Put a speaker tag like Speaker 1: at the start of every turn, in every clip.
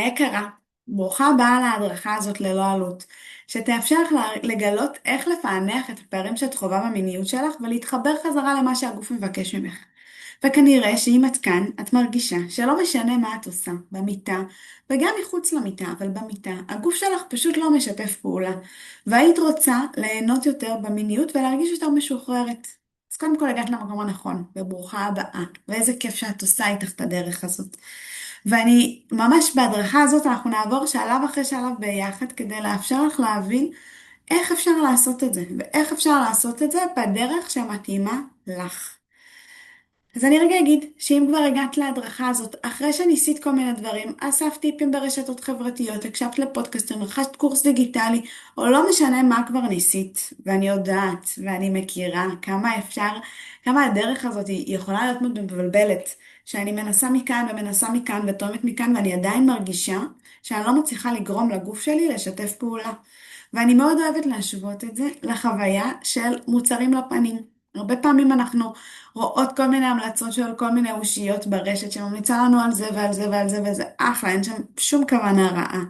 Speaker 1: יקרה, ברוכה הבאה להדרכה הזאת ללא עלות, שתאפשר לך לגלות איך לפענח את הפערים שאת חווה במיניות שלך ולהתחבר חזרה למה שהגוף מבקש ממך. וכנראה שאם את כאן, את מרגישה שלא משנה מה את עושה, במיטה, וגם מחוץ למיטה, אבל במיטה, הגוף שלך פשוט לא משתף פעולה, והיית רוצה ליהנות יותר במיניות ולהרגיש יותר משוחררת. אז קודם כל הגעת למקום הנכון, וברוכה הבאה, ואיזה כיף שאת עושה איתך את הדרך הזאת. ואני ממש בהדרכה הזאת אנחנו נעבור שלב אחרי שלב ביחד כדי לאפשר לך להבין איך אפשר לעשות את זה, ואיך אפשר לעשות את זה בדרך שמתאימה לך. אז אני רגע אגיד שאם כבר הגעת להדרכה הזאת, אחרי שניסית כל מיני דברים, אספת טיפים ברשתות חברתיות, הקשבת לפודקאסטים, רכשת קורס דיגיטלי, או לא משנה מה כבר ניסית, ואני יודעת ואני מכירה כמה הדרך הזאת היא יכולה להיות מאוד מבלבלת, שאני מנסה מכאן ומנסה מכאן ותומת מכאן, ואני עדיין מרגישה שאני לא מצליחה לגרום לגוף שלי לשתף פעולה. ואני מאוד אוהבת להשוות את זה לחוויה של מוצרים לפנים. הרבה פעמים אנחנו רואות כל מיני המלצות של כל מיני אושיות ברשת שממליצה לנו על זה ועל זה ועל זה וזה אחלה, אין שם שום כוונה רעה.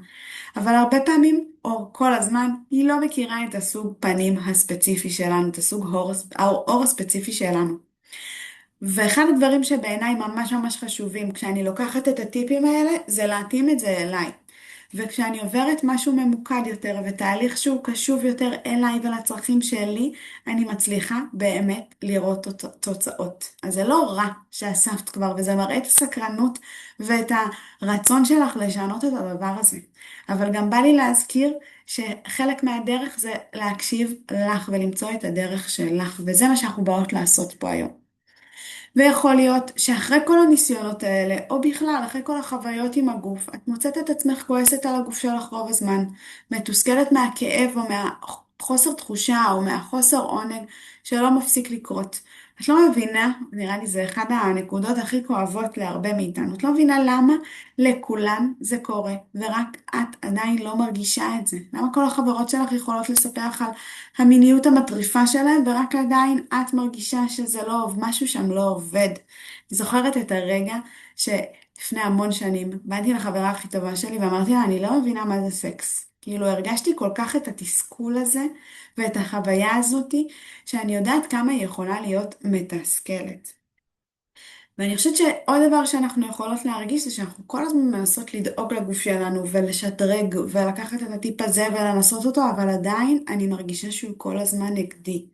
Speaker 1: אבל הרבה פעמים, או כל הזמן, היא לא מכירה את הסוג פנים הספציפי שלנו, את הסוג העור הספציפי שלנו. ואחד הדברים שבעיניי ממש ממש חשובים כשאני לוקחת את הטיפים האלה, זה להתאים את זה אליי. וכשאני עוברת משהו ממוקד יותר ותהליך שהוא קשוב יותר אליי ולצרכים שלי, אני מצליחה באמת לראות תוצאות. אז זה לא רע שאספת כבר, וזה מראה את הסקרנות ואת הרצון שלך לשנות את הדבר הזה. אבל גם בא לי להזכיר שחלק מהדרך זה להקשיב לך ולמצוא את הדרך שלך, וזה מה שאנחנו באות לעשות פה היום. ויכול להיות שאחרי כל הניסיונות האלה, או בכלל, אחרי כל החוויות עם הגוף, את מוצאת את עצמך כועסת על הגוף שלך רוב הזמן, מתוסכלת מהכאב או מהחוסר תחושה או מהחוסר עונג שלא מפסיק לקרות. את לא מבינה, נראה לי זה אחד הנקודות הכי כואבות להרבה מאיתנו, את לא מבינה למה לכולן זה קורה, ורק את עדיין לא מרגישה את זה. למה כל החברות שלך יכולות לספר לך על המיניות המטריפה שלהם, ורק עדיין את מרגישה שזה לא עובד, משהו שם לא עובד. אני זוכרת את הרגע שלפני המון שנים, באתי לחברה הכי טובה שלי ואמרתי לה, אני לא מבינה מה זה סקס. כאילו הרגשתי כל כך את התסכול הזה, ואת החוויה הזאתי, שאני יודעת כמה היא יכולה להיות מתסכלת. ואני חושבת שעוד דבר שאנחנו יכולות להרגיש זה שאנחנו כל הזמן מנסות לדאוג לגוף שלנו ולשדרג ולקחת את הטיפ הזה ולנסות אותו, אבל עדיין אני מרגישה שהוא כל הזמן נגדי.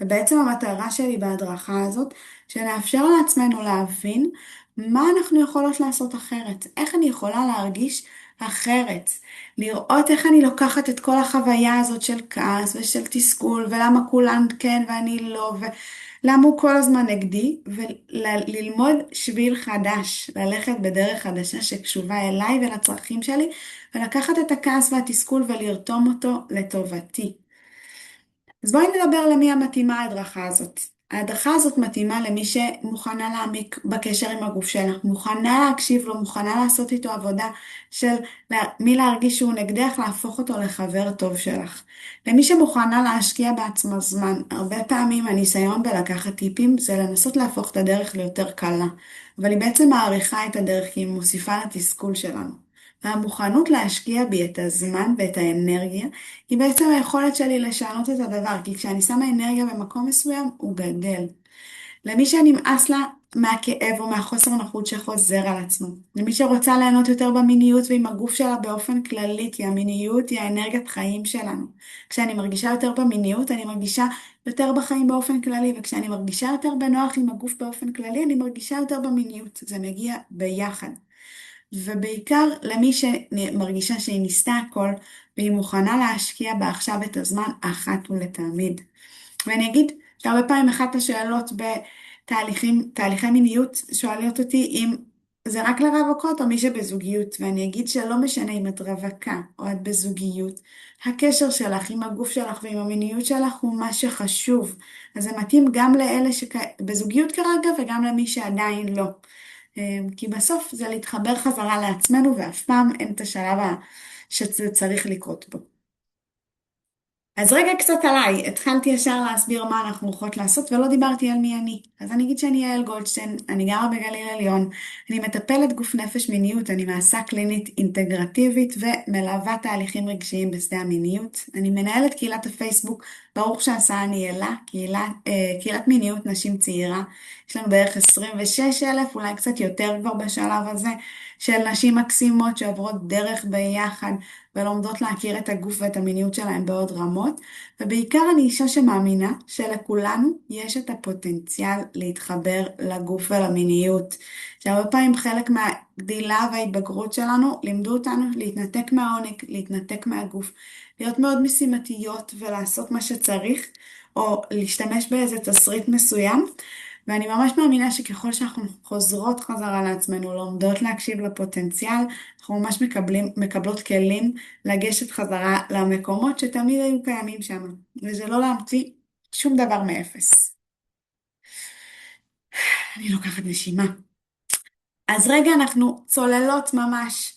Speaker 1: ובעצם המטרה שלי בהדרכה הזאת, שנאפשר לעצמנו להבין מה אנחנו יכולות לעשות אחרת, איך אני יכולה להרגיש אחרת, לראות איך אני לוקחת את כל החוויה הזאת של כעס ושל תסכול ולמה כולן כן ואני לא, למה הוא כל הזמן נגדי, וללמוד שביל חדש, ללכת בדרך חדשה שקשובה אליי ולצרכים שלי, ולקחת את הכעס והתסכול ולרתום אותו לטובתי. אז בואי נדבר למי המתאימה ההדרכה הזאת. ההדרכה הזאת מתאימה למי שמוכנה להעמיק בקשר עם הגוף שלה, מוכנה להקשיב לו, מוכנה לעשות איתו עבודה של מי להרגיש שהוא נגדך, להפוך אותו לחבר טוב שלך. למי שמוכנה להשקיע בעצמה זמן, הרבה פעמים הניסיון בלקחת טיפים זה לנסות להפוך את הדרך ליותר קלה, אבל היא בעצם מעריכה את הדרך כי היא מוסיפה לתסכול שלנו. והמוכנות להשקיע בי את הזמן ואת האנרגיה היא בעצם היכולת שלי לשנות את הדבר, כי כשאני שמה אנרגיה במקום מסוים, הוא גדל. למי שנמאס לה מהכאב או מהחוסר נוחות שחוזר על עצמו. למי שרוצה ליהנות יותר במיניות ועם הגוף שלה באופן כללי, כי המיניות היא האנרגיית חיים שלנו. כשאני מרגישה יותר במיניות, אני מרגישה יותר בחיים באופן כללי, וכשאני מרגישה יותר בנוח עם הגוף באופן כללי, אני מרגישה יותר במיניות. זה מגיע ביחד. ובעיקר למי שמרגישה שהיא ניסתה הכל, והיא מוכנה להשקיע בה עכשיו את הזמן אחת ולתמיד. ואני אגיד שהרבה פעמים אחת השאלות תהליכי מיניות שואלות אותי אם זה רק לרווקות או מי שבזוגיות, ואני אגיד שלא משנה אם את רווקה או את בזוגיות, הקשר שלך עם הגוף שלך ועם המיניות שלך הוא מה שחשוב. אז זה מתאים גם לאלה שבזוגיות כרגע וגם למי שעדיין לא. כי בסוף זה להתחבר חזרה לעצמנו ואף פעם אין את השלב שזה צריך לקרות בו. אז רגע קצת עליי, התחלתי ישר להסביר מה אנחנו הולכות לעשות ולא דיברתי על מי אני. אז אני אגיד שאני יעל גולדשטיין, אני גרה בגליל עליון, אני מטפלת גוף נפש מיניות, אני מעשה קלינית אינטגרטיבית ומלווה תהליכים רגשיים בשדה המיניות. אני מנהלת קהילת הפייסבוק, ברוך שעשה אני אלה, קהילת מיניות נשים צעירה. יש לנו בערך 26,000, אולי קצת יותר כבר בשלב הזה, של נשים מקסימות שעוברות דרך ביחד. ולומדות להכיר את הגוף ואת המיניות שלהם בעוד רמות, ובעיקר אני אישה שמאמינה שלכולנו יש את הפוטנציאל להתחבר לגוף ולמיניות, שהרבה פעמים חלק מהגדילה וההתבגרות שלנו לימדו אותנו להתנתק מהעונג, להתנתק מהגוף, להיות מאוד משימתיות ולעשות מה שצריך, או להשתמש באיזה תסריט מסוים. ואני ממש מאמינה שככל שאנחנו חוזרות חזרה לעצמנו, לומדות להקשיב לפוטנציאל, אנחנו ממש מקבלות כלים לגשת חזרה למקומות שתמיד היו קיימים שם, וזה לא להמציא שום דבר מאפס. אני לוקחת נשימה. אז רגע אנחנו צוללות ממש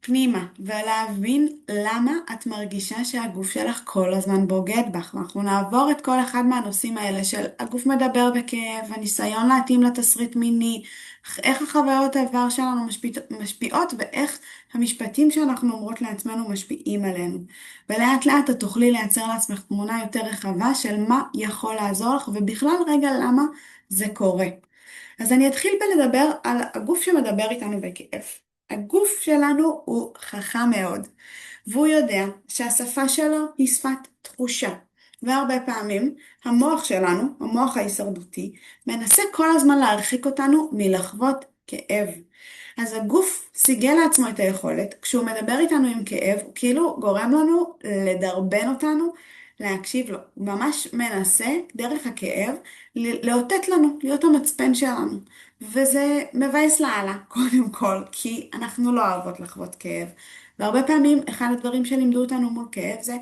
Speaker 1: פנימה, ולהבין למה את מרגישה שהגוף שלך כל הזמן בוגד בך. אנחנו נעבור את כל אחד מהנושאים האלה של הגוף מדבר בכאב, הניסיון להתאים לתסריט מיני, איך החוויות העבר שלנו משפיעות, ואיך המשפטים שאנחנו אומרות לעצמנו משפיעים עלינו. ולאט לאט את תוכלי לייצר לעצמך תמונה יותר רחבה של מה יכול לעזור לך, ובכלל רגע למה זה קורה. אז אני אתחיל בלדבר על הגוף שמדבר איתנו בכאב. הגוף שלנו הוא חכם מאוד, והוא יודע שהשפה שלו היא שפת תחושה. והרבה פעמים המוח שלנו, המוח ההישרדותי, מנסה כל הזמן להרחיק אותנו מלחוות כאב. אז הגוף סיגל לעצמו את היכולת, כשהוא מדבר איתנו עם כאב, הוא כאילו גורם לנו לדרבן אותנו, להקשיב לו. הוא ממש מנסה דרך הכאב לאותת לנו, להיות המצפן שלנו. וזה מבאס לאללה, קודם כל, כי אנחנו לא אוהבות לחוות כאב. והרבה פעמים אחד הדברים שלימדו אותנו מול כאב זה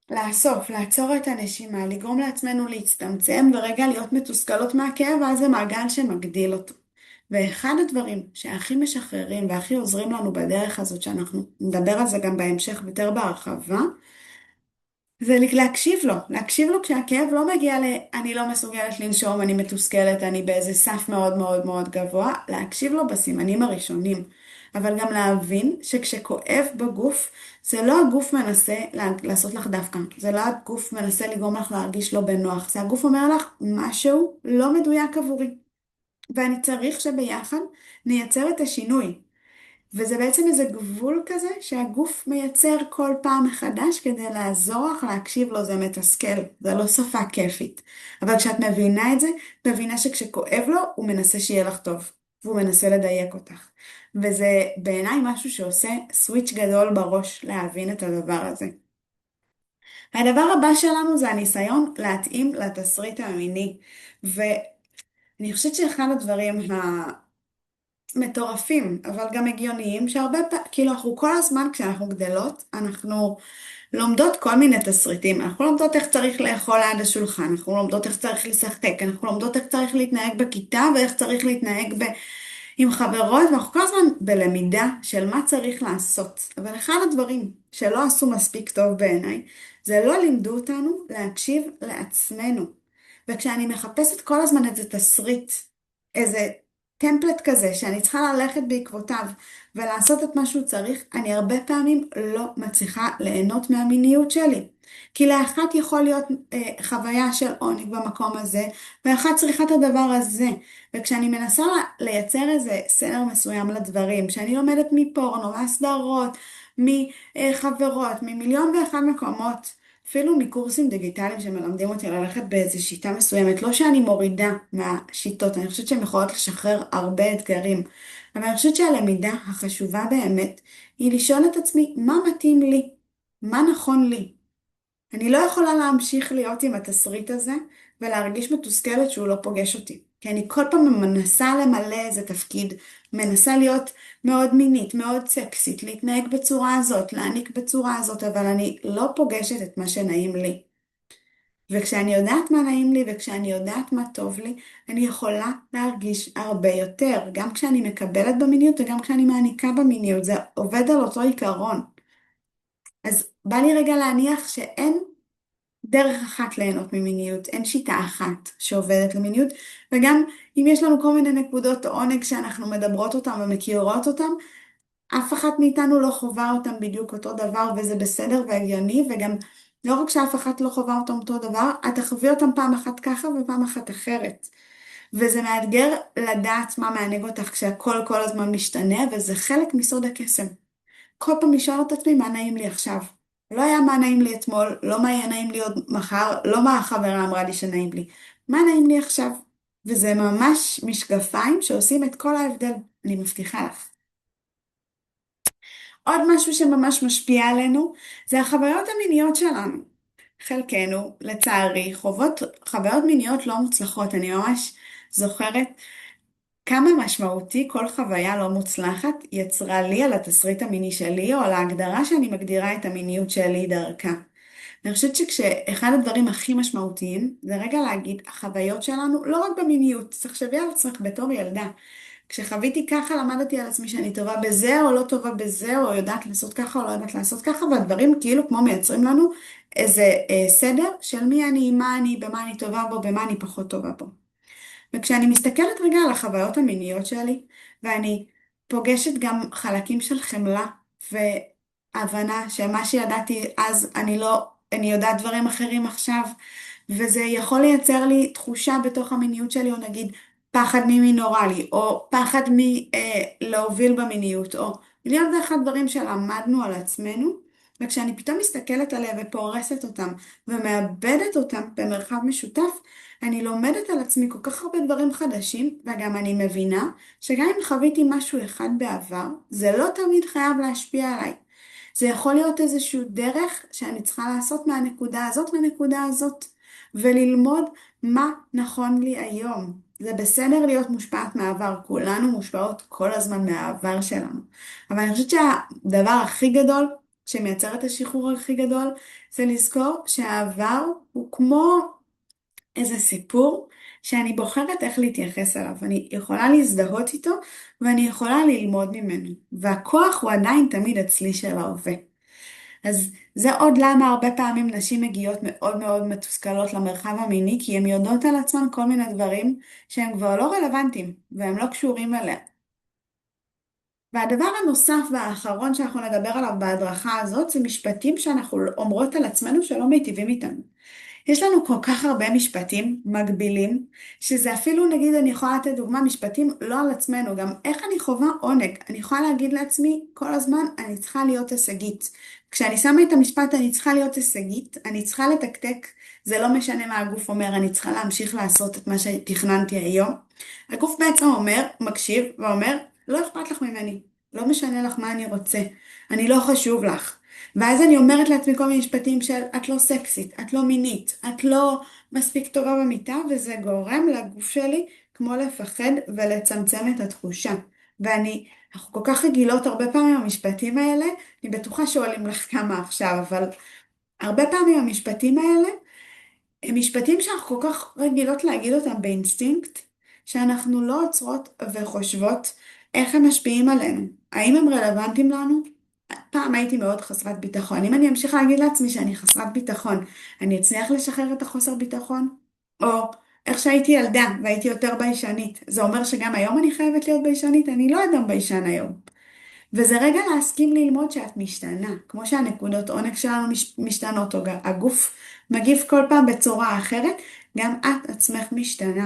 Speaker 1: לאסוף, לעצור את הנשימה, לגרום לעצמנו להצטמצם ורגע להיות מתוסכלות מהכאב, ואז זה מעגל שמגדיל אותו. ואחד הדברים שהכי משחררים והכי עוזרים לנו בדרך הזאת, שאנחנו נדבר על זה גם בהמשך יותר בהרחבה, זה להקשיב לו כשהכאב לא מגיע אני לא מסוגלת לנשום, אני מתוסכלת, אני באיזה סף מאוד מאוד מאוד גבוה, להקשיב לו בסימנים הראשונים. אבל גם להבין שכשכואב בגוף, זה לא הגוף מנסה לעשות לך דווקא, זה לא הגוף מנסה לגרום לך להרגיש לא בנוח, זה הגוף אומר לך משהו לא מדויק עבורי. ואני צריך שביחד נייצר את השינוי. וזה בעצם איזה גבול כזה שהגוף מייצר כל פעם מחדש כדי לעזור לך להקשיב לו, זה מתסכל, זה לא שפה כיפית. אבל כשאת מבינה את זה, מבינה שכשכואב לו, הוא מנסה שיהיה לך טוב, והוא מנסה לדייק אותך. וזה בעיניי משהו שעושה סוויץ' גדול בראש להבין את הדבר הזה. הדבר הבא שלנו זה הניסיון להתאים לתסריט המיני. ואני חושבת שאחד הדברים מטורפים, אבל גם הגיוניים, שהרבה פעמים, כאילו אנחנו כל הזמן כשאנחנו גדלות, אנחנו לומדות כל מיני תסריטים, אנחנו לומדות איך צריך לאכול ליד השולחן, אנחנו לומדות איך צריך לשחק, אנחנו לומדות איך צריך להתנהג בכיתה ואיך צריך להתנהג עם חברות, ואנחנו כל הזמן בלמידה של מה צריך לעשות. אבל אחד הדברים שלא עשו מספיק טוב בעיניי, זה לא לימדו אותנו להקשיב לעצמנו. וכשאני מחפשת כל הזמן איזה תסריט, איזה טמפלט כזה שאני צריכה ללכת בעקבותיו ולעשות את מה שהוא צריך, אני הרבה פעמים לא מצליחה ליהנות מהמיניות שלי. כי לאחת יכול להיות חוויה של עונג במקום הזה, ואחת צריכה את הדבר הזה. וכשאני מנסה לייצר איזה סדר מסוים לדברים, שאני לומדת מפורנו, מהסדרות, מחברות, ממיליון ואחד מקומות, אפילו מקורסים דיגיטליים שמלמדים אותי ללכת באיזו שיטה מסוימת, לא שאני מורידה מהשיטות, אני חושבת שהן יכולות לשחרר הרבה אתגרים, אבל אני חושבת שהלמידה החשובה באמת היא לשאול את עצמי מה מתאים לי, מה נכון לי. אני לא יכולה להמשיך להיות עם התסריט הזה ולהרגיש מתוסכלת שהוא לא פוגש אותי. כי אני כל פעם מנסה למלא איזה תפקיד, מנסה להיות מאוד מינית, מאוד סקסית, להתנהג בצורה הזאת, להעניק בצורה הזאת, אבל אני לא פוגשת את מה שנעים לי. וכשאני יודעת מה נעים לי וכשאני יודעת מה טוב לי, אני יכולה להרגיש הרבה יותר, גם כשאני מקבלת במיניות וגם כשאני מעניקה במיניות, זה עובד על אותו עיקרון. אז בא לי רגע להניח שאין דרך אחת ליהנות ממיניות, אין שיטה אחת שעובדת למיניות, וגם אם יש לנו כל מיני נקודות עונג שאנחנו מדברות אותן ומכירות אותן, אף אחת מאיתנו לא חווה אותם בדיוק אותו דבר, וזה בסדר והגיוני, וגם לא רק שאף אחת לא חווה אותם אותו דבר, את תחווי אותם פעם אחת ככה ופעם אחת אחרת. וזה מאתגר לדעת מה מענג אותך כשהכל כל הזמן משתנה, וזה חלק מסוד הקסם. כל פעם לשאול את עצמי מה נעים לי עכשיו. לא היה מה נעים לי אתמול, לא מה יהיה נעים לי עוד מחר, לא מה החברה אמרה לי שנעים לי. מה נעים לי עכשיו? וזה ממש משקפיים שעושים את כל ההבדל, אני מבטיחה לך. עוד משהו שממש משפיע עלינו, זה החוויות המיניות שלנו. חלקנו, לצערי, חוות חוויות מיניות לא מוצלחות. אני ממש זוכרת כמה משמעותי כל חוויה לא מוצלחת יצרה לי על התסריט המיני שלי, או על ההגדרה שאני מגדירה את המיניות שלי דרכה. אני חושבת שכשאחד הדברים הכי משמעותיים, זה רגע להגיד, החוויות שלנו, לא רק במיניות, תחשבי על עצמך בתור ילדה. כשחוויתי ככה, למדתי על עצמי שאני טובה בזה או לא טובה בזה, או יודעת לעשות ככה או לא יודעת לעשות ככה, והדברים כאילו כמו מייצרים לנו איזה סדר של מי אני, מה אני, במה אני טובה בו, במה אני פחות טובה בו. וכשאני מסתכלת רגע על החוויות המיניות שלי, ואני פוגשת גם חלקים של חמלה והבנה שמה שידעתי אז אני יודעת דברים אחרים עכשיו, וזה יכול לייצר לי תחושה בתוך המיניות שלי, או נגיד פחד ממינורלי, או פחד מלהוביל במיניות, או מיליון ואחד דברים שלמדנו על עצמנו, וכשאני פתאום מסתכלת עליהם ופורסת אותם ומאבדת אותם במרחב משותף, אני לומדת על עצמי כל כך הרבה דברים חדשים, וגם אני מבינה שגם אם חוויתי משהו אחד בעבר, זה לא תמיד חייב להשפיע עליי. זה יכול להיות איזשהו דרך שאני צריכה לעשות מהנקודה הזאת לנקודה הזאת, וללמוד מה נכון לי היום. זה בסדר להיות מושפעת מהעבר, כולנו מושפעות כל הזמן מהעבר שלנו. אבל אני חושבת שהדבר הכי גדול שמייצר את השחרור הכי גדול, זה לזכור שהעבר הוא כמו איזה סיפור שאני בוחרת איך להתייחס אליו. אני יכולה להזדהות איתו ואני יכולה ללמוד ממנו. והכוח הוא עדיין תמיד אצלי של ההווה. אז זה עוד למה הרבה פעמים נשים מגיעות מאוד מאוד מתוסכלות למרחב המיני, כי הן יודעות על עצמן כל מיני דברים שהם כבר לא רלוונטיים והם לא קשורים אליה. והדבר הנוסף והאחרון שאנחנו נדבר עליו בהדרכה הזאת, זה משפטים שאנחנו אומרות על עצמנו שלא מיטיבים איתנו. יש לנו כל כך הרבה משפטים מקבילים, שזה אפילו, נגיד, אני יכולה לתת דוגמה, משפטים לא על עצמנו, גם איך אני חווה עונג. אני יכולה להגיד לעצמי כל הזמן, אני צריכה להיות הישגית. כשאני שמה את המשפט, אני צריכה להיות הישגית, אני צריכה לתקתק, זה לא משנה מה הגוף אומר, אני צריכה להמשיך לעשות את מה שתכננתי היום. הגוף בעצם אומר, מקשיב ואומר, לא אכפת לך ממני, לא משנה לך מה אני רוצה, אני לא חשוב לך. ואז אני אומרת לעצמי כל מיני משפטים של את לא סקסית, את לא מינית, את לא מספיק טובה במיטה, וזה גורם לגוף שלי כמו לפחד ולצמצם את התחושה. אנחנו כל כך רגילות הרבה פעמים המשפטים האלה, אני בטוחה שעולים לך כמה עכשיו, אבל הרבה פעמים המשפטים האלה הם משפטים שאנחנו כל כך רגילות להגיד אותם באינסטינקט, שאנחנו לא עוצרות וחושבות איך הם משפיעים עלינו. האם הם רלוונטיים לנו? פעם הייתי מאוד חסרת ביטחון. אם אני אמשיך להגיד לעצמי שאני חסרת ביטחון, אני אצליח לשחרר את החוסר ביטחון? או איך שהייתי ילדה והייתי יותר ביישנית, זה אומר שגם היום אני חייבת להיות ביישנית? אני לא אדם ביישן היום. וזה רגע להסכים ללמוד שאת משתנה, כמו שהנקודות עונג שלנו משתנות, או הגוף מגיב כל פעם בצורה אחרת, גם את עצמך משתנה.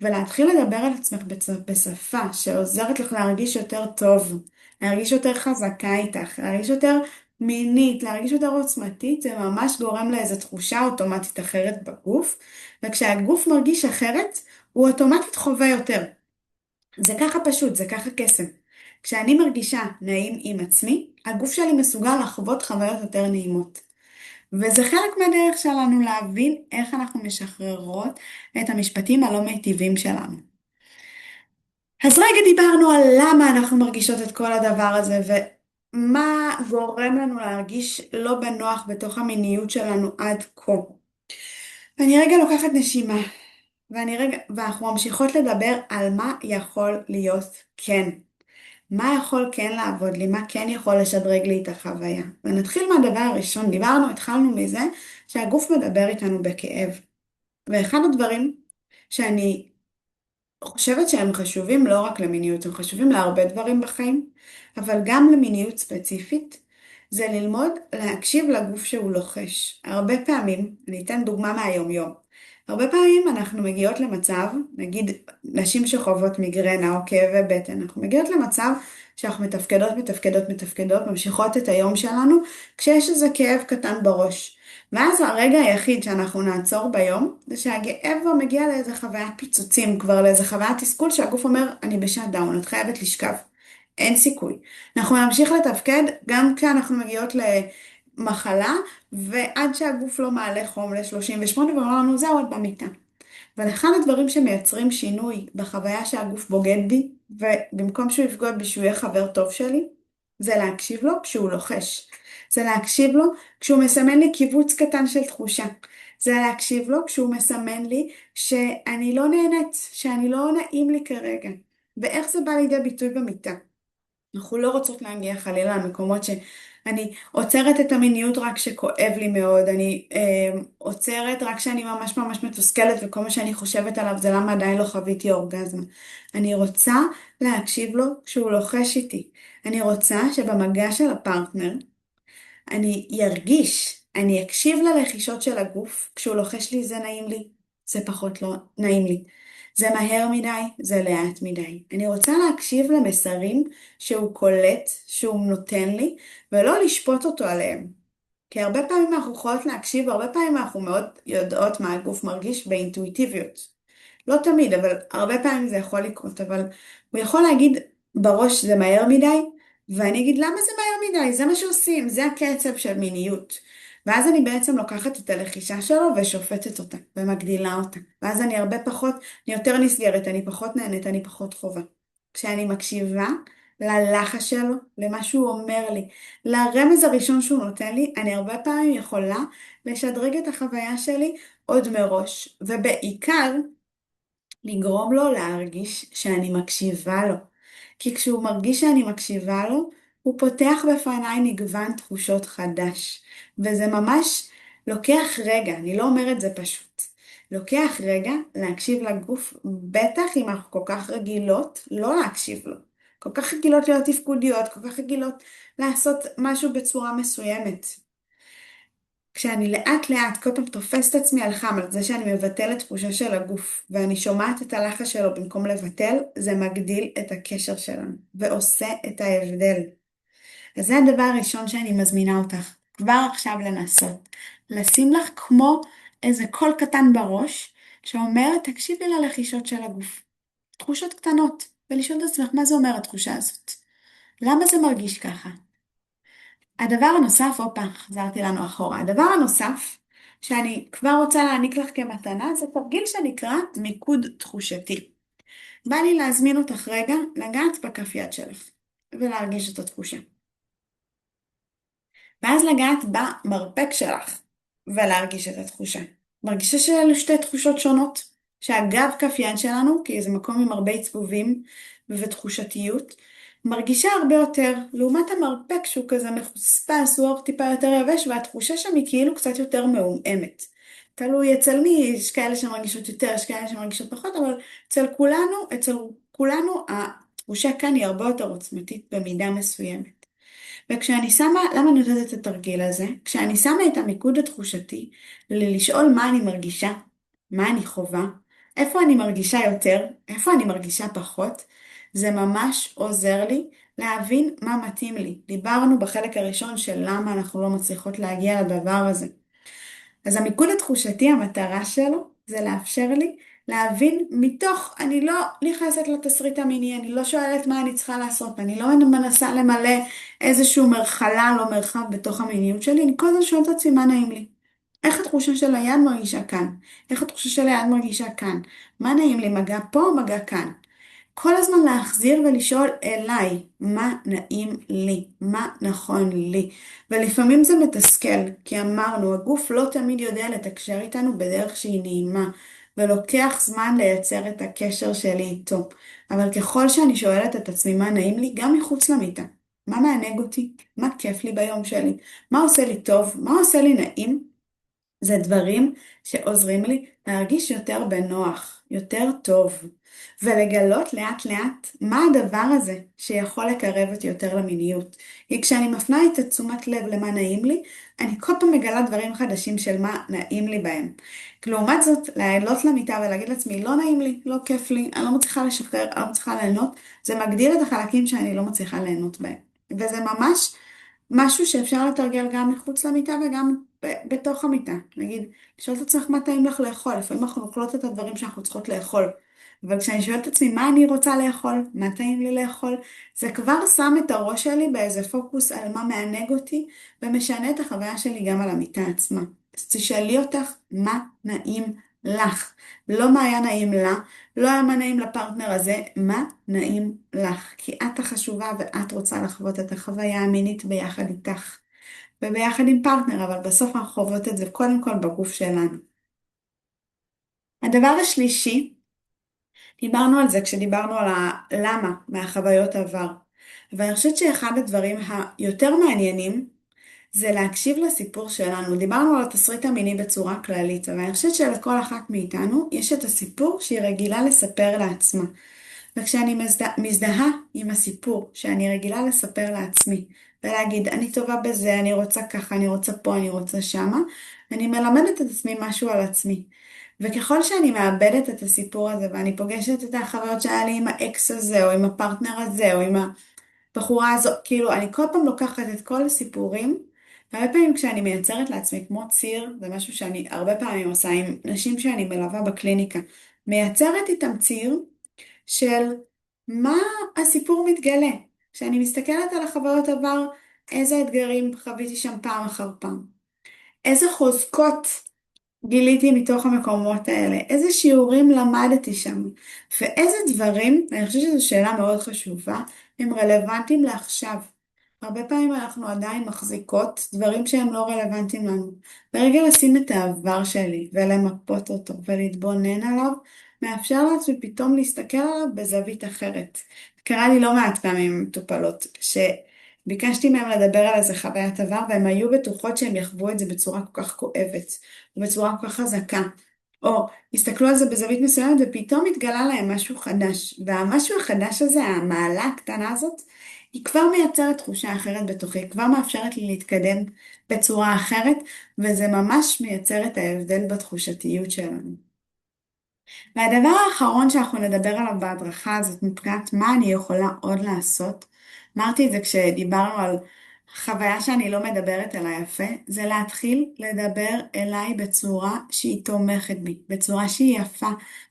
Speaker 1: ולהתחיל לדבר על עצמך בשפה שעוזרת לך להרגיש יותר טוב, להרגיש יותר חזקה איתך, להרגיש יותר מינית, להרגיש יותר עוצמתית, זה ממש גורם לאיזו תחושה אוטומטית אחרת בגוף, וכשהגוף מרגיש אחרת, הוא אוטומטית חווה יותר. זה ככה פשוט, זה ככה קסם. כשאני מרגישה נעים עם עצמי, הגוף שלי מסוגל לחוות חוויות יותר נעימות. וזה חלק מהדרך שלנו להבין איך אנחנו משחררות את המשפטים הלא מיטיבים שלנו. אז רגע דיברנו על למה אנחנו מרגישות את כל הדבר הזה, ומה גורם לנו להרגיש לא בנוח בתוך המיניות שלנו עד כה. ואני רגע לוקחת נשימה, ואנחנו ממשיכות לדבר על מה יכול להיות כן. מה יכול כן לעבוד לי, מה כן יכול לשדרג לי את החוויה. ונתחיל מהדבר הראשון, התחלנו מזה שהגוף מדבר איתנו בכאב. ואחד הדברים שאני חושבת שהם חשובים לא רק למיניות, הם חשובים להרבה דברים בחיים, אבל גם למיניות ספציפית, זה ללמוד להקשיב לגוף שהוא לוחש. הרבה פעמים, אני אתן דוגמה מהיום-יום, הרבה פעמים אנחנו מגיעות למצב, נגיד נשים שחוות מיגרנה או כאבי בטן, אנחנו מגיעות למצב שאנחנו מתפקדות, ממשיכות את היום שלנו, כשיש איזה כאב קטן בראש. ואז הרגע היחיד שאנחנו נעצור ביום, זה שהגאב כבר מגיע לאיזה חוויית פיצוצים, כבר לאיזה חוויית תסכול שהגוף אומר, אני בשאט דאון, את חייבת לשכב. אין סיכוי. אנחנו נמשיך לתפקד גם כשאנחנו מגיעות למחלה, ועד שהגוף לא מעלה חום ל-38 ואומר לנו, זהו, את במיטה. אבל אחד הדברים שמייצרים שינוי בחוויה שהגוף בוגד בי, ובמקום שהוא יפגוד בי שהוא יהיה חבר טוב שלי, זה להקשיב לו כשהוא לוחש. זה להקשיב לו כשהוא מסמן לי קיבוץ קטן של תחושה. זה להקשיב לו כשהוא מסמן לי שאני לא נהנית, שאני לא נעים לי כרגע. ואיך זה בא לידי ביטוי במיטה? אנחנו לא רוצות להגיע חלילה למקומות שאני עוצרת את המיניות רק כשכואב לי מאוד, אני עוצרת רק כשאני ממש ממש מתוסכלת וכל מה שאני חושבת עליו זה למה עדיין לא חוויתי אורגזמה. אני רוצה להקשיב לו כשהוא לוחש איתי. אני רוצה שבמגע של הפרטנר אני ירגיש, אני אקשיב ללחישות של הגוף, כשהוא לוחש לי זה נעים לי, זה פחות לא נעים לי. זה מהר מדי, זה לאט מדי. אני רוצה להקשיב למסרים שהוא קולט, שהוא נותן לי, ולא לשפוט אותו עליהם. כי הרבה פעמים אנחנו יכולות להקשיב, הרבה פעמים אנחנו מאוד יודעות מה הגוף מרגיש באינטואיטיביות. לא תמיד, אבל הרבה פעמים זה יכול לקרות, אבל הוא יכול להגיד בראש זה מהר מדי, ואני אגיד למה זה מהר מדי, זה מה שעושים, זה הקצב של מיניות. ואז אני בעצם לוקחת את הלחישה שלו ושופטת אותה, ומגדילה אותה. ואז אני הרבה פחות, אני יותר נסגרת, אני פחות נהנית, אני פחות חובה. כשאני מקשיבה ללחש שלו, למה שהוא אומר לי, לרמז הראשון שהוא נותן לי, אני הרבה פעמים יכולה לשדרג את החוויה שלי עוד מראש, ובעיקר לגרום לו להרגיש שאני מקשיבה לו. כי כשהוא מרגיש שאני מקשיבה לו, הוא פותח בפניי מגוון תחושות חדש. וזה ממש לוקח רגע, אני לא אומרת זה פשוט. לוקח רגע להקשיב לגוף, בטח אם אנחנו כל כך רגילות לא להקשיב לו. כל כך רגילות להיות תפקודיות, כל כך רגילות לעשות משהו בצורה מסוימת. כשאני לאט לאט כל פעם תופסת עצמי על חם, על זה שאני מבטלת תחושה של הגוף, ואני שומעת את הלחץ שלו במקום לבטל, זה מגדיל את הקשר שלנו, ועושה את ההבדל. אז זה הדבר הראשון שאני מזמינה אותך, כבר עכשיו לנסות. לשים לך כמו איזה קול קטן בראש, שאומר, תקשיבי ללחישות של הגוף. תחושות קטנות, ולשאול את עצמך, מה זה אומר התחושה הזאת? למה זה מרגיש ככה? הדבר הנוסף, הופה, חזרתי לנו אחורה. הדבר הנוסף שאני כבר רוצה להעניק לך כמתנה, זה תרגיל שנקרא מיקוד תחושתי. בא לי להזמין אותך רגע לגעת בכף יד שלך ולהרגיש את התחושה. ואז לגעת במרפק שלך ולהרגיש את התחושה. מרגישה שאלו שתי תחושות שונות, שאגב כף יד שלנו, כי זה מקום עם הרבה עצבובים ותחושתיות, מרגישה הרבה יותר, לעומת המרפק שהוא כזה מחוספס, הוא אור טיפה יותר יבש, והתחושה שם היא כאילו קצת יותר מעומעמת. תלוי אצל מי, יש כאלה שמרגישות יותר, יש כאלה שמרגישות פחות, אבל אצל כולנו התחושה כאן היא הרבה יותר עוצמתית במידה מסוימת. וכשאני שמה, למה אני נותנת את התרגיל הזה? כשאני שמה את המיקוד התחושתי, לשאול מה אני מרגישה, מה אני חווה, איפה אני מרגישה יותר, איפה אני מרגישה פחות, זה ממש עוזר לי להבין מה מתאים לי. דיברנו בחלק הראשון של למה אנחנו לא מצליחות להגיע לדבר הזה. אז המיקוד התחושתי, המטרה שלו, זה לאפשר לי להבין מתוך, אני לא נכנסת לתסריט המיני, אני לא שואלת מה אני צריכה לעשות, אני לא מנסה למלא איזשהו חלל או מרחב בתוך המיניות שלי, אני כל הזמן שואלת את עצמי מה נעים לי. איך התחושה של היד מרגישה כאן? איך התחושה של היד מרגישה כאן? מה נעים לי, מגע פה או מגע כאן? כל הזמן להחזיר ולשאול אליי, מה נעים לי, מה נכון לי. ולפעמים זה מתסכל, כי אמרנו, הגוף לא תמיד יודע לתקשר איתנו בדרך שהיא נעימה. ולוקח זמן לייצר את הקשר שלי איתו. אבל ככל שאני שואלת את עצמי מה נעים לי, גם מחוץ למיטה, מה מענג אותי, מה כיף לי ביום שלי, מה עושה לי טוב, מה עושה לי נעים, זה דברים שעוזרים לי להרגיש יותר בנוח, יותר טוב, ולגלות לאט לאט מה הדבר הזה שיכול לקרב אותי יותר למיניות. כי כשאני מפנה את תשומת לב למה נעים לי, אני כל פעם מגלה דברים חדשים של מה נעים לי בהם. לעומת זאת, לעלות למיטה ולהגיד לעצמי, לא נעים לי, לא כיף לי, אני לא מצליחה לשחרר, אני לא מצליחה ליהנות, זה מגדיל את החלקים שאני לא מצליחה ליהנות בהם. וזה ממש משהו שאפשר לתרגל גם מחוץ למיטה וגם בתוך המיטה. נגיד, לשאול את עצמך מה טעים לך לאכול. לפעמים אנחנו אוכלות את הדברים שאנחנו צריכות לאכול. אבל כשאני שואלת את עצמי מה אני רוצה לאכול, מה טעים לי לאכול, זה כבר שם את הראש שלי באיזה פוקוס על מה מענג אותי, ומשנה את החוויה שלי גם על המיטה עצמה. אז תשאלי אותך מה נעים לך. לא מה היה נעים לה, לא היה מה נעים לפרטנר הזה, מה נעים לך. כי את החשובה ואת רוצה לחוות את החוויה המינית ביחד איתך. וביחד עם פרטנר, אבל בסוף אנחנו חוות את זה קודם כל בגוף שלנו. הדבר השלישי, דיברנו על זה כשדיברנו על הלמה מהחוויות עבר. ואני חושבת שאחד הדברים היותר מעניינים זה להקשיב לסיפור שלנו. דיברנו על התסריט המיני בצורה כללית, אבל אני חושבת שלכל אחת מאיתנו יש את הסיפור שהיא רגילה לספר לעצמה. וכשאני מזדהה עם הסיפור שאני רגילה לספר לעצמי, ולהגיד, אני טובה בזה, אני רוצה ככה, אני רוצה פה, אני רוצה שמה, אני מלמדת את עצמי משהו על עצמי. וככל שאני מאבדת את הסיפור הזה, ואני פוגשת את החוויות שהיה לי עם האקס הזה, או עם הפרטנר הזה, או עם הבחורה הזו, כאילו, אני כל פעם לוקחת את כל הסיפורים, והרבה פעמים כשאני מייצרת לעצמי כמו ציר, זה משהו שאני הרבה פעמים עושה עם נשים שאני מלווה בקליניקה, מייצרת איתם ציר, של מה הסיפור מתגלה. כשאני מסתכלת על החוויות עבר, איזה אתגרים חוויתי שם פעם אחר פעם. איזה חוזקות גיליתי מתוך המקומות האלה. איזה שיעורים למדתי שם. ואיזה דברים, ואני חושבת שזו שאלה מאוד חשובה, הם רלוונטיים לעכשיו. הרבה פעמים אנחנו עדיין מחזיקות דברים שהם לא רלוונטיים לנו. ברגע לשים את העבר שלי ולמפות אותו ולהתבונן עליו, מאפשר לעצמי פתאום להסתכל עליו בזווית אחרת. קרה לי לא מעט פעמים עם מטופלות, שביקשתי מהם לדבר על איזה חוויית עבר, והם היו בטוחות שהם יחוו את זה בצורה כל כך כואבת, ובצורה כל כך חזקה. או הסתכלו על זה בזווית מסוימת ופתאום התגלה להם משהו חדש. והמשהו החדש הזה, המעלה הקטנה הזאת, היא כבר מייצרת תחושה אחרת בתוכי, היא כבר מאפשרת לי להתקדם בצורה אחרת, וזה ממש מייצר את ההבדל בתחושתיות שלנו. והדבר האחרון שאנחנו נדבר עליו בהדרכה הזאת, מבחינת מה אני יכולה עוד לעשות, אמרתי את זה כשדיברנו על חוויה שאני לא מדברת אליי יפה, זה להתחיל לדבר אליי בצורה שהיא תומכת בי, בצורה שהיא יפה,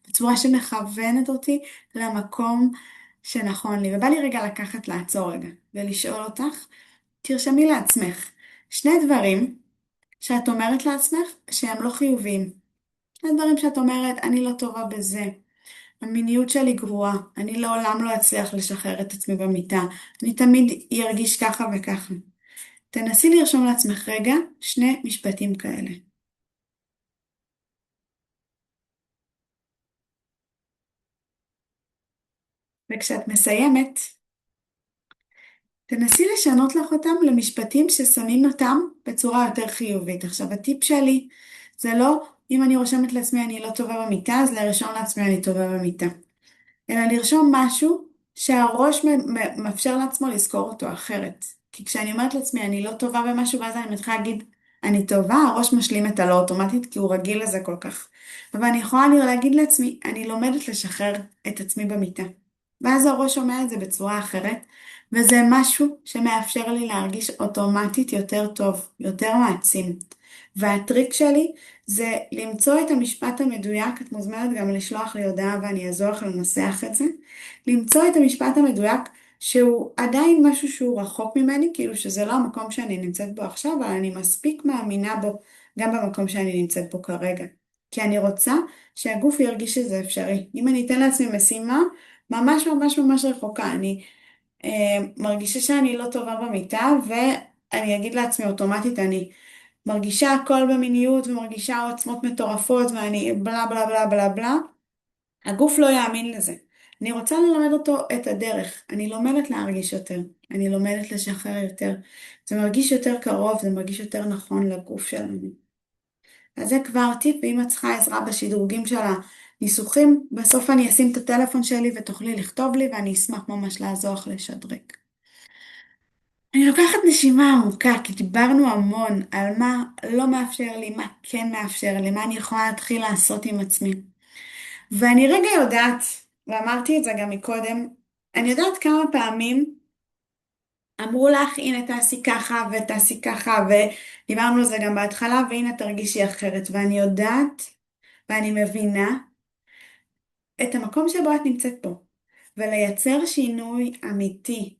Speaker 1: בצורה שמכוונת אותי למקום שנכון לי. ובא לי רגע לעצור רגע, ולשאול אותך, תרשמי לעצמך שני דברים שאת אומרת לעצמך שהם לא חיוביים. שני דברים שאת אומרת, אני לא טובה בזה, המיניות שלי גרועה, אני לעולם לא אצליח לשחרר את עצמי במיטה, אני תמיד ארגיש ככה וככה. תנסי לרשום לעצמך רגע שני משפטים כאלה. וכשאת מסיימת, תנסי לשנות לך אותם למשפטים ששמים אותם בצורה יותר חיובית. עכשיו, הטיפ שלי זה לא, אם אני רושמת לעצמי אני לא טובה במיטה, אז לרשום לעצמי אני טובה במיטה. אלא לרשום משהו שהראש מאפשר לעצמו לזכור אותו אחרת. כי כשאני אומרת לעצמי, אני לא טובה במשהו, ואז אני מתחילה להגיד, אני טובה, הראש משלים את הלא אוטומטית, כי הוא רגיל לזה כל כך. אבל אני יכולה להגיד לעצמי, אני לומדת לשחרר את עצמי במיטה. ואז הראש שומע את זה בצורה אחרת, וזה משהו שמאפשר לי להרגיש אוטומטית יותר טוב, יותר מעצים. והטריק שלי זה למצוא את המשפט המדויק, את מוזמנת גם לשלוח לי הודעה ואני אעזור לך לנסח את זה, למצוא את המשפט המדויק שהוא עדיין משהו שהוא רחוק ממני, כאילו שזה לא המקום שאני נמצאת בו עכשיו, אבל אני מספיק מאמינה בו גם במקום שאני נמצאת בו כרגע. כי אני רוצה שהגוף ירגיש שזה אפשרי. אם אני אתן לעצמי משימה ממש ממש ממש רחוקה, אני מרגישה שאני לא טובה במיטה ואני אגיד לעצמי אוטומטית, אני מרגישה הכל במיניות ומרגישה עוצמות מטורפות ואני בלה בלה בלה בלה בלה, הגוף לא יאמין לזה. אני רוצה ללמד אותו את הדרך. אני לומדת להרגיש יותר. אני לומדת לשחרר יותר. זה מרגיש יותר קרוב, זה מרגיש יותר נכון לגוף שלנו. אז זה כבר טיפ, ואם את צריכה עזרה בשדרוגים של הניסוחים, בסוף אני אשים את הטלפון שלי ותוכלי לכתוב לי, ואני אשמח ממש לעזור לך לשדרג. אני לוקחת נשימה עמוקה, כי דיברנו המון על מה לא מאפשר לי, מה כן מאפשר לי, מה אני יכולה להתחיל לעשות עם עצמי. ואני רגע יודעת, ואמרתי את זה גם מקודם, אני יודעת כמה פעמים אמרו לך, הנה תעשי ככה ותעשי ככה, ודיברנו על זה גם בהתחלה, והנה תרגישי אחרת. ואני יודעת, ואני מבינה את המקום שבו את נמצאת פה, ולייצר שינוי אמיתי,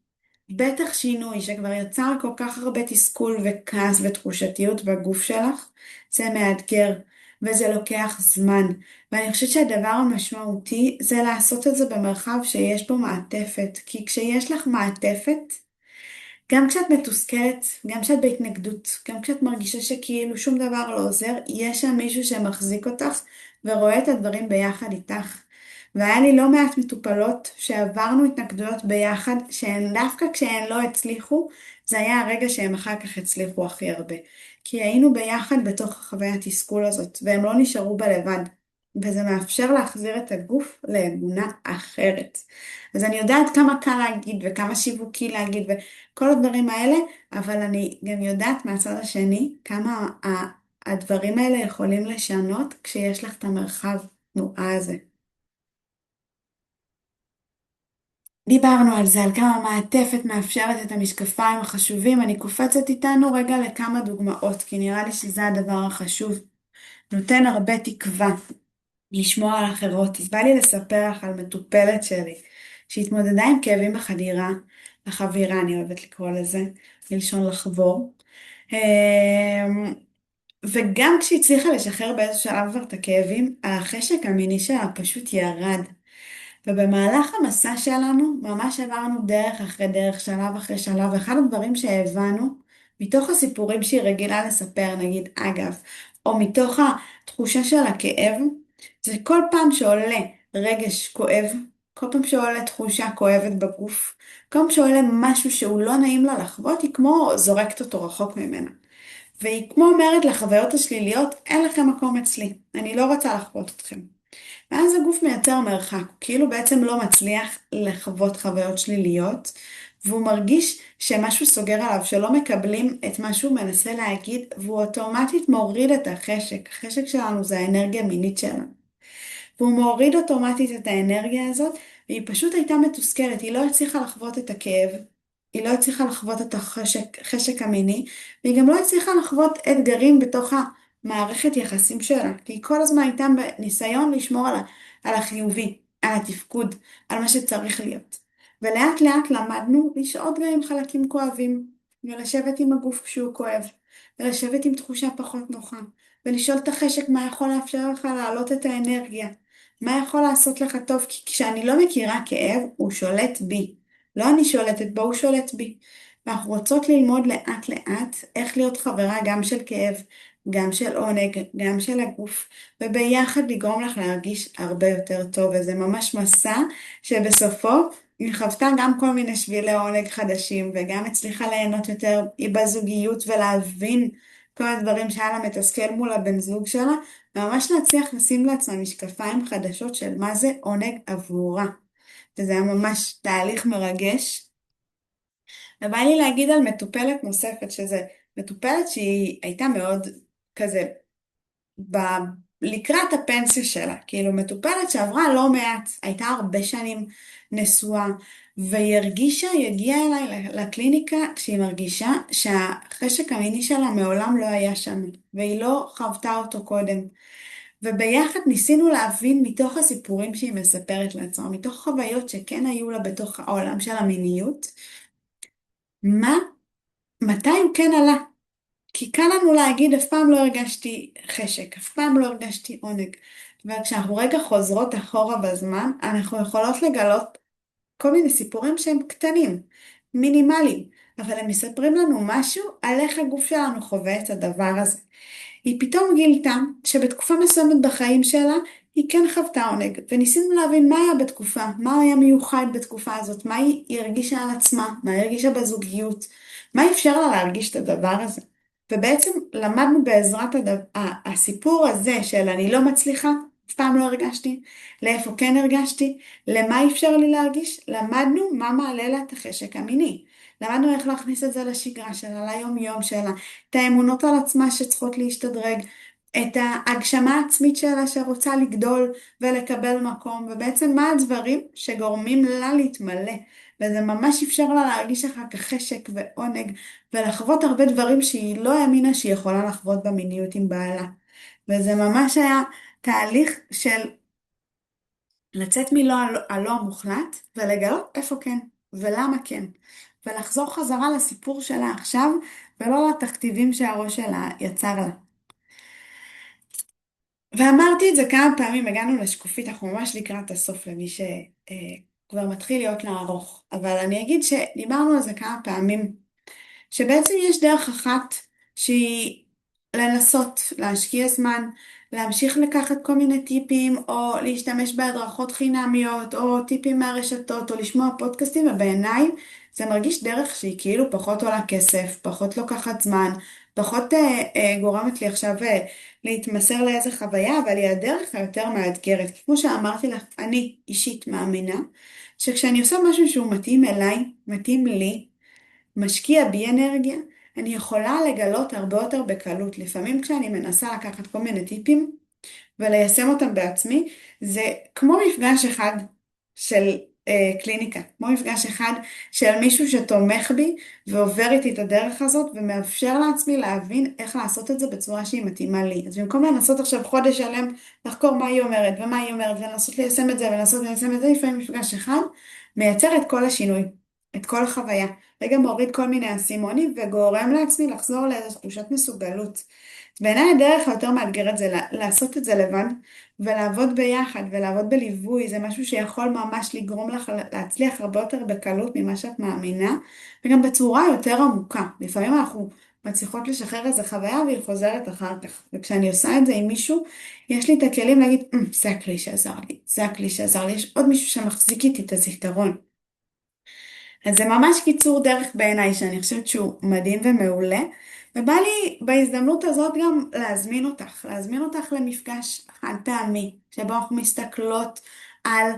Speaker 1: בטח שינוי שכבר יצר כל כך הרבה תסכול וכעס ותחושתיות בגוף שלך, זה מאתגר וזה לוקח זמן. ואני חושבת שהדבר המשמעותי זה לעשות את זה במרחב שיש בו מעטפת, כי כשיש לך מעטפת, גם כשאת מתוסכלת, גם כשאת בהתנגדות, גם כשאת מרגישה שכאילו שום דבר לא עוזר, יש שם מישהו שמחזיק אותך ורואה את הדברים ביחד איתך. והיה לי לא מעט מטופלות שעברנו התנגדויות ביחד, שהן דווקא כשהן לא הצליחו, זה היה הרגע שהם אחר כך הצליחו הכי הרבה. כי היינו ביחד בתוך החוויית תסכול הזאת, והם לא נשארו בה לבד. וזה מאפשר להחזיר את הגוף לאמונה אחרת. אז אני יודעת כמה קל להגיד וכמה שיווקי להגיד כל הדברים האלה, אבל אני גם יודעת מהצד השני כמה הדברים האלה יכולים לשנות כשיש לך את המרחב תנועה הזה. דיברנו על זה, על כמה המעטפת מאפשרת את המשקפיים החשובים. אני קופצת איתנו רגע לכמה דוגמאות, כי נראה לי שזה הדבר החשוב. נותן הרבה תקווה לשמוע על אחרות. אז בא לי לספר לך על מטופלת שלי, שהתמודדה עם כאבים בחדירה, בחבירה אני אוהבת לקרוא לזה, מלשון לחבור. וגם כשהצליחה לשחרר באיזשהו שלב כבר את הכאבים, החשק המיני שלה פשוט ירד. ובמהלך המסע שלנו, ממש עברנו דרך אחרי דרך, שלב אחרי שלב, ואחד הדברים שהבנו, מתוך הסיפורים שהיא רגילה לספר, נגיד אגב, או מתוך התחושה של הכאב, זה כל פעם שעולה רגש כואב, כל פעם שעולה תחושה כואבת בגוף, כל פעם שעולה משהו שהוא לא נעים לה לחוות, היא כמו זורקת אותו רחוק ממנה. והיא כמו אומרת לחוויות השליליות, אין לכם מקום אצלי, אני לא רוצה לחוות אתכם. ואז הגוף מייצר מרחק, הוא כאילו בעצם לא מצליח לחוות חוויות שליליות, והוא מרגיש שמשהו סוגר עליו, שלא מקבלים את מה שהוא מנסה להגיד, והוא אוטומטית מוריד את החשק. החשק שלנו זה האנרגיה המינית שלנו. והוא מוריד אוטומטית את האנרגיה הזאת, והיא פשוט הייתה מתוסכלת, היא לא הצליחה לחוות את הכאב, היא לא הצליחה לחוות את החשק המיני, והיא גם לא הצליחה לחוות אתגרים בתוך המערכת יחסים שלה, כי היא כל הזמן הייתה בניסיון לשמור על החיובי, על התפקוד, על מה שצריך להיות. ולאט לאט למדנו לשהות גם עם חלקים כואבים, ולשבת עם הגוף כשהוא כואב, ולשבת עם תחושה פחות נוחה, ולשאול את החשק מה יכול לאפשר לך להעלות את האנרגיה. מה יכול לעשות לך טוב? כי כשאני לא מכירה כאב, הוא שולט בי. לא אני שולטת בו, הוא שולט בי. ואנחנו רוצות ללמוד לאט לאט איך להיות חברה גם של כאב, גם של עונג, גם של הגוף, וביחד לגרום לך להרגיש הרבה יותר טוב. וזה ממש מסע שבסופו היא חוותה גם כל מיני שבילי עונג חדשים, וגם הצליחה ליהנות יותר בזוגיות ולהבין כל הדברים שהיה לה מתסכל מול הבן זוג שלה, וממש להצליח לשים לעצמה משקפיים חדשות של מה זה עונג עבורה. וזה היה ממש תהליך מרגש. ובא לי להגיד על מטופלת נוספת, שזה מטופלת שהיא הייתה מאוד כזה, ב... לקראת הפנסיה שלה, כאילו מטופלת שעברה לא מעט, הייתה הרבה שנים נשואה, והיא הרגישה, היא הגיעה אליי לקליניקה כשהיא מרגישה שהחשק המיני שלה מעולם לא היה שם, והיא לא חוותה אותו קודם. וביחד ניסינו להבין מתוך הסיפורים שהיא מספרת לעצמה, מתוך חוויות שכן היו לה בתוך העולם של המיניות, מה, מתי הוא כן עלה. כי קל לנו להגיד, אף פעם לא הרגשתי חשק, אף פעם לא הרגשתי עונג. וכשאנחנו רגע חוזרות אחורה בזמן, אנחנו יכולות לגלות כל מיני סיפורים שהם קטנים, מינימליים, אבל הם מספרים לנו משהו על איך הגוף שלנו חווה את הדבר הזה. היא פתאום גילתה שבתקופה מסוימת בחיים שלה היא כן חוותה עונג, וניסינו להבין מה היה בתקופה, מה היה מיוחד בתקופה הזאת, מה היא הרגישה על עצמה, מה היא הרגישה בזוגיות, מה אפשר לה להרגיש את הדבר הזה. ובעצם למדנו בעזרת הסיפור הזה של אני לא מצליחה, אף פעם לא הרגשתי, לאיפה כן הרגשתי, למה אפשר לי להרגיש, למדנו מה מעלה לה את החשק המיני. למדנו איך להכניס את זה לשגרה שלה, ליום יום שלה, את האמונות על עצמה שצריכות להשתדרג, את ההגשמה העצמית שלה שרוצה לגדול ולקבל מקום, ובעצם מה הדברים שגורמים לה להתמלא. וזה ממש אפשר לה להרגיש אחר כך חשק ועונג, ולחוות הרבה דברים שהיא לא האמינה שהיא יכולה לחוות במיניות עם בעלה. וזה ממש היה תהליך של לצאת מלא הלא המוחלט, ולגלות איפה כן, ולמה כן. ולחזור חזרה לסיפור שלה עכשיו, ולא לתכתיבים שהראש שלה יצר לה. ואמרתי את זה כמה פעמים, הגענו לשקופית, אנחנו ממש לקראת הסוף למי שכבר מתחיל להיות לה ארוך. אבל אני אגיד שדיברנו על זה כמה פעמים, שבעצם יש דרך אחת שהיא לנסות להשקיע זמן, להמשיך לקחת כל מיני טיפים, או להשתמש בהדרכות חינמיות, או טיפים מהרשתות, או לשמוע פודקאסטים, ובעיניי זה מרגיש דרך שהיא כאילו פחות עולה כסף, פחות לוקחת זמן, פחות גורמת לי עכשיו להתמסר לאיזה חוויה, אבל היא הדרך היותר מאתגרת. כי כמו שאמרתי לך, אני אישית מאמינה, שכשאני עושה משהו שהוא מתאים אליי, מתאים לי, משקיע בי אנרגיה, אני יכולה לגלות הרבה יותר בקלות. לפעמים כשאני מנסה לקחת כל מיני טיפים וליישם אותם בעצמי, זה כמו מפגש אחד של קליניקה, כמו מפגש אחד של מישהו שתומך בי ועובר איתי את הדרך הזאת ומאפשר לעצמי להבין איך לעשות את זה בצורה שהיא מתאימה לי. אז במקום לנסות עכשיו חודש שלם לחקור מה היא אומרת ומה היא אומרת ולנסות ליישם את זה ולנסות ליישם את זה, לפעמים מפגש אחד מייצר את כל השינוי, את כל החוויה. רגע מוריד כל מיני אסימונים וגורם לעצמי לחזור לאיזו תחושת מסוגלות. בעיניי הדרך היותר מאתגרת זה לעשות את זה לבד ולעבוד ביחד ולעבוד בליווי, זה משהו שיכול ממש לגרום לך להצליח הרבה יותר בקלות ממה שאת מאמינה, וגם בצורה יותר עמוקה. לפעמים אנחנו מצליחות לשחרר איזו חוויה והיא חוזרת אחר כך, וכשאני עושה את זה עם מישהו, יש לי את הכלים להגיד, זה הכלי שעזר לי, זה הכלי שעזר לי, יש עוד מישהו שמחזיק איתי את הזיכרון. אז זה ממש קיצור דרך בעיניי, שאני חושבת שהוא מדהים ומעולה. ובא לי בהזדמנות הזאת גם להזמין אותך למפגש חד פעמי, שבו אנחנו מסתכלות על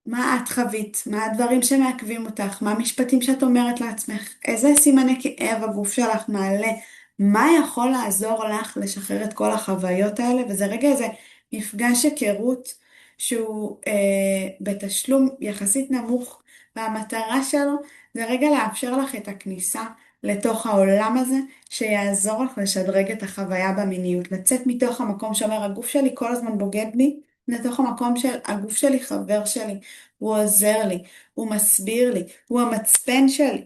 Speaker 1: מה את חווית, מה הדברים שמעכבים אותך, מה המשפטים שאת אומרת לעצמך, איזה סימני כאב הגוף שלך מעלה, מה יכול לעזור לך לשחרר את כל החוויות האלה, וזה רגע איזה מפגש היכרות שהוא בתשלום יחסית נמוך, והמטרה שלו זה רגע לאפשר לך את הכניסה לתוך העולם הזה, שיעזור לך לשדרג את החוויה במיניות, לצאת מתוך המקום שאומר הגוף שלי כל הזמן בוגד בי, לתוך המקום של הגוף שלי חבר שלי, הוא עוזר לי, הוא מסביר לי, הוא המצפן שלי.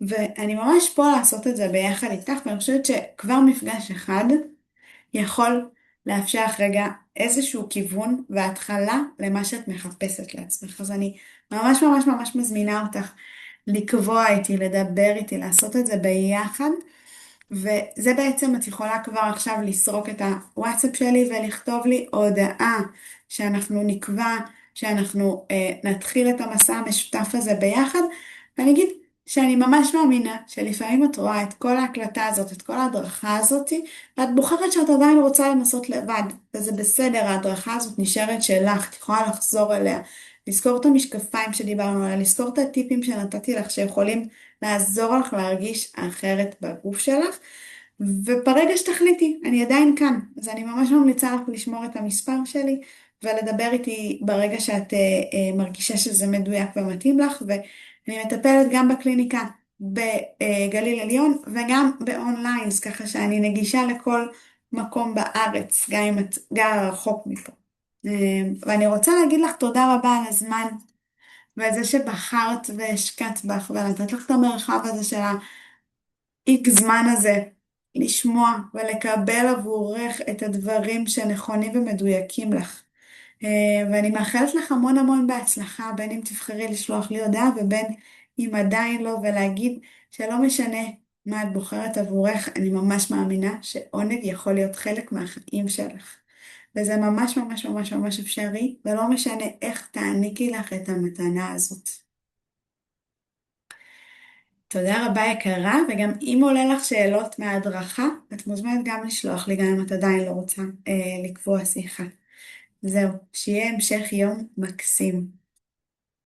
Speaker 1: ואני ממש פה לעשות את זה ביחד איתך, ואני חושבת שכבר מפגש אחד יכול לאפשר לך רגע איזשהו כיוון והתחלה למה שאת מחפשת לעצמך. אז אני ממש ממש ממש מזמינה אותך לקבוע איתי, לדבר איתי, לעשות את זה ביחד. וזה בעצם את יכולה כבר עכשיו לסרוק את הוואטסאפ שלי ולכתוב לי הודעה שאנחנו נקבע, שאנחנו נתחיל את המסע המשותף הזה ביחד. ואני אגיד שאני ממש מאמינה שלפעמים את רואה את כל ההקלטה הזאת, את כל ההדרכה הזאת, ואת בוחרת שאת עדיין רוצה לנסות לבד, וזה בסדר, ההדרכה הזאת נשארת שלך, את יכולה לחזור אליה, לזכור את המשקפיים שדיברנו עליה, לזכור את הטיפים שנתתי לך שיכולים לעזור לך להרגיש אחרת בגוף שלך, וברגע שתחליטי, אני עדיין כאן, אז אני ממש ממליצה לך לשמור את המספר שלי, ולדבר איתי ברגע שאת מרגישה שזה מדויק ומתאים לך, ואני מטפלת גם בקליניקה בגליל עליון, וגם באונליין, אז ככה שאני נגישה לכל מקום בארץ, גם אם את גרה רחוק מפה. ואני רוצה להגיד לך תודה רבה על הזמן, ועל זה שבחרת והשקעת בך, ונתת לך את המרחב הזה של האיקס זמן הזה, לשמוע ולקבל עבורך את הדברים שנכונים ומדויקים לך. ואני מאחלת לך המון המון בהצלחה, בין אם תבחרי לשלוח לי הודעה, ובין אם עדיין לא, ולהגיד שלא משנה מה את בוחרת עבורך, אני ממש מאמינה שעונג יכול להיות חלק מהחיים שלך. וזה ממש ממש ממש ממש אפשרי, ולא משנה איך תעניקי לך את המתנה הזאת. תודה רבה יקרה, וגם אם עולה לך שאלות מההדרכה, את מוזמנת גם לשלוח לי, גם אם את עדיין לא רוצה לקבוע שיחה. זהו, שיהיה המשך יום מקסים.